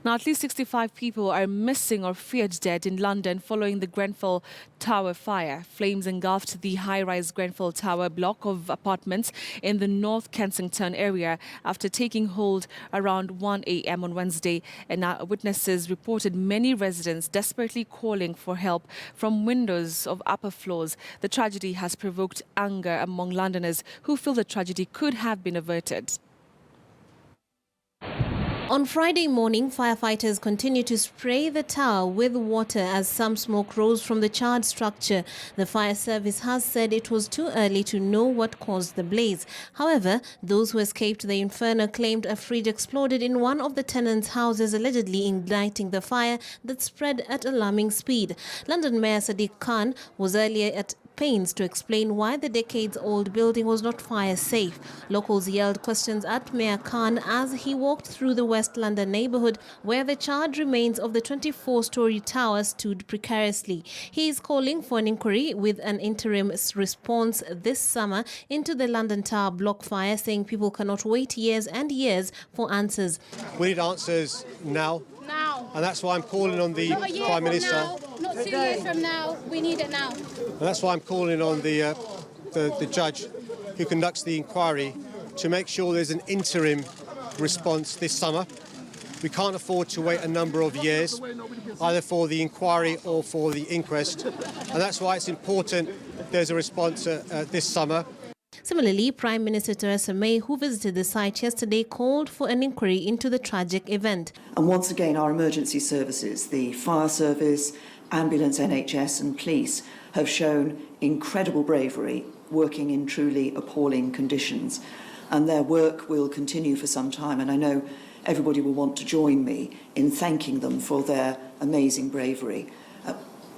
Now, at least 65 people are missing or feared dead in London following the Grenfell Tower fire. Flames engulfed the high-rise Grenfell Tower block of apartments in the North Kensington area after taking hold around 1 a.m. on Wednesday. And witnesses reported many residents desperately calling for help from windows of upper floors. The tragedy has provoked anger among Londoners who feel the tragedy could have been averted. On Friday morning, firefighters continued to spray the tower with water as some smoke rose from the charred structure. The fire service has said it was too early to know what caused the blaze. However, those who escaped the inferno claimed a fridge exploded in one of the tenants' houses, allegedly igniting the fire that spread at alarming speed. London Mayor Sadiq Khan was earlier at pains to explain why the decades-old building was not fire-safe. Locals yelled questions at Mayor Khan as he walked through the West London neighbourhood where the charred remains of the 24-storey tower stood precariously. He is calling for an inquiry with an interim response this summer into the London Tower block fire, saying people cannot wait years and years for answers. We need answers now. And that's why I'm calling on the Prime Minister. Now, not 2 years from now. We need it now. And that's why I'm calling on the judge who conducts the inquiry to make sure there's an interim response this summer. We can't afford to wait a number of years, either for the inquiry or for the inquest. And that's why it's important there's a response this summer. Similarly, Prime Minister Theresa May, who visited the site yesterday, called for an inquiry into the tragic event. And once again, our emergency services, the fire service, ambulance, NHS and police, have shown incredible bravery, working in truly appalling conditions. And their work will continue for some time, and I know everybody will want to join me in thanking them for their amazing bravery.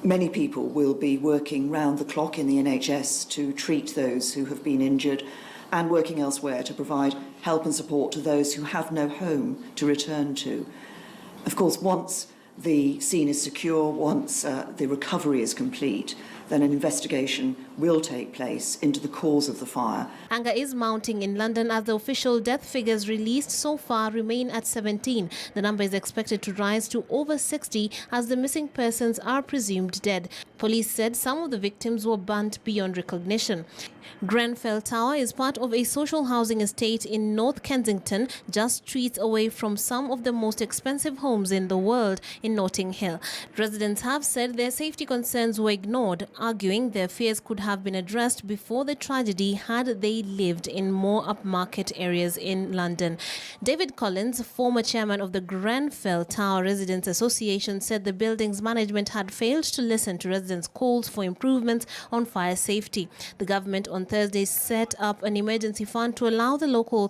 Many people will be working round the clock in the NHS to treat those who have been injured and working elsewhere to provide help and support to those who have no home to return to. Of course, once the scene is secure, once the recovery is complete, then an investigation will take place into the cause of the fire. Anger is mounting in London as the official death figures released so far remain at 17. The number is expected to rise to over 60 as the missing persons are presumed dead. Police said some of the victims were burnt beyond recognition. Grenfell Tower is part of a social housing estate in North Kensington, just streets away from some of the most expensive homes in the world in Notting Hill. Residents have said their safety concerns were ignored, arguing their fears could have been addressed before the tragedy had they lived in more upmarket areas in London. David Collins, former chairman of the Grenfell Tower Residents Association, said the building's management had failed to listen to residents' calls for improvements on fire safety. The government on Thursday set up an emergency fund to allow the local